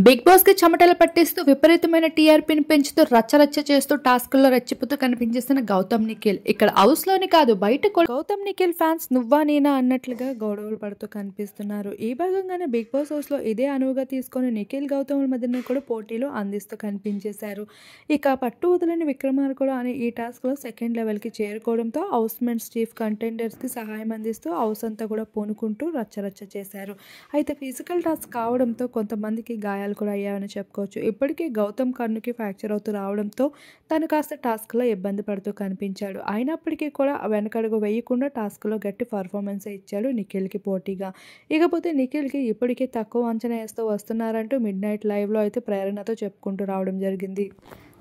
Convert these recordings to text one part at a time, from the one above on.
Big boss కి చెమటలు పట్టిస్తూ విపరీతమైన టీఆర్పీని పెంచుతూ రచ్చరచ్చ చేస్తూ టాస్కుల్లో రెచ్చిపోతూ కనిపించేసిన గౌతమ్ నిఖిల్ ఇక్కడ హౌస్ లోని కాదు బయట కూడా గౌతమ్ నిఖిల్ ఫ్యాన్స్ నువ్వా నేనా అన్నట్లుగా గొడవలు పడుతూ కనిపిస్తున్నారు. ఈ భాగంగానే బిగ్ బాస్ హౌస్ లో ఇదే అనువుగా తీసుకొని నిఖిల్ గౌతమ్ మధ్యన కూడా పోటీలు అందిస్తూ కనిపించేశారు. ఇక పట్టు వదలని విక్రమార్కుడు అనే ఈ టాస్క్ లో సెకండ్ లెవెల్ కి చేరుకోవడంతో హౌస్ మెంట్స్ చీఫ్ కంటెండర్స్ కి సహాయం అందిస్తూ హౌస్ అంతా కూడా పూనుకుంటూ రచ్చరచ్చ చేశారు. అయితే ఫిజికల్ టాస్క్ కావడంతో కొంతమందికి గాయాలు కూడా అయ్యాయని చెప్పుకోవచ్చు. ఇప్పటికే గౌతమ్ కన్నుకి ఫ్రాక్చర్ అవుతూ రావడంతో తను కాస్త టాస్క్లో ఇబ్బంది పడుతూ కనిపించాడు. అయినప్పటికీ కూడా వెనకడుగు వేయకుండా టాస్క్లో గట్టి పర్ఫార్మెన్స్ ఇచ్చాడు నిఖిల్కి పోటీగా. ఇకపోతే నిఖిల్కి ఇప్పటికే తక్కువ అంచనా వేస్తూ వస్తున్నారంటూ మిడ్ నైట్ లైవ్లో అయితే ప్రేరణతో చెప్పుకుంటూ రావడం జరిగింది.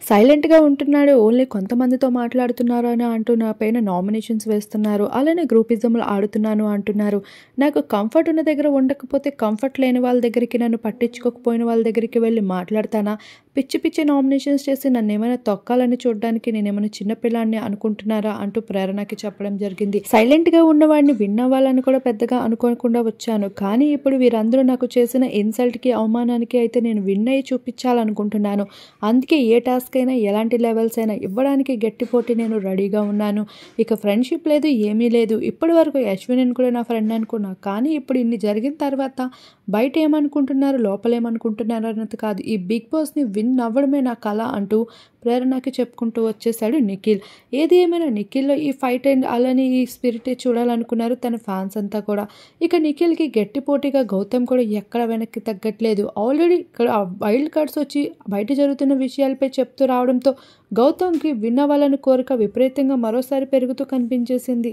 సైలెంట్గా ఉంటున్నాడు, ఓన్లీ కొంతమందితో మాట్లాడుతున్నారు అని అంటూ నా పైన నామినేషన్స్ వేస్తున్నారు, అలానే గ్రూపిజంలు ఆడుతున్నాను అంటున్నారు. నాకు కంఫర్ట్ ఉన్న దగ్గర ఉండకపోతే కంఫర్ట్ లేని వాళ్ళ దగ్గరికి, నన్ను పట్టించుకోకపోయిన వాళ్ళ దగ్గరికి వెళ్ళి మాట్లాడతానా? పిచ్చి పిచ్చి నామినేషన్స్ చేసి నన్ను ఏమైనా తొక్కాలని చూడడానికి నేనేమైనా చిన్నపిల్లాన్ని అనుకుంటున్నారా అంటూ ప్రేరణకి చెప్పడం జరిగింది. సైలెంట్గా ఉన్నవాడిని విన్నవాళ్ళని కూడా పెద్దగా అనుకోకుండా వచ్చాను, కానీ ఇప్పుడు వీరందరూ నాకు చేసిన ఇన్సల్ట్కి అవమానానికి అయితే నేను విన్ అయ్యి చూపించాలనుకుంటున్నాను. అందుకే ఏ టాస్క్ అయినా ఎలాంటి లెవెల్స్ అయినా ఇవ్వడానికి గట్టి పోటీ నేను రెడీగా ఉన్నాను. ఇక ఫ్రెండ్షిప్ లేదు, ఏమీ లేదు. ఇప్పటి వరకు అశ్విన్ కూడా నా ఫ్రెండ్ అనుకున్నా, కానీ ఇప్పుడు ఇన్ని జరిగిన తర్వాత బయట ఏమనుకుంటున్నారు, లోపల ఏమనుకుంటున్నారు అన్నది కాదు, ఈ బిగ్ బాస్ని విన్ అవ్వడమే నా కళ అంటూ ప్రేరణకి చెప్పుకుంటూ వచ్చేసాడు నిఖిల్. ఏది ఏమైనా నిఖిల్లో ఈ ఫైట్ అండ్ అలానే ఈ స్పిరిట్ చూడాలనుకున్నారు తన ఫ్యాన్స్ అంతా కూడా. ఇక నిఖిల్కి గట్టి పోటీగా గౌతమ్ కూడా ఎక్కడ వెనక్కి తగ్గట్లేదు. ఆల్రెడీ ఇక్కడ వైల్డ్ కార్డ్స్ వచ్చి బయట జరుగుతున్న విషయాలపై చెప్తూ రావడంతో గౌతమ్కి విన్ అవ్వాలని కోరిక విపరీతంగా మరోసారి పెరుగుతూ కనిపించేసింది.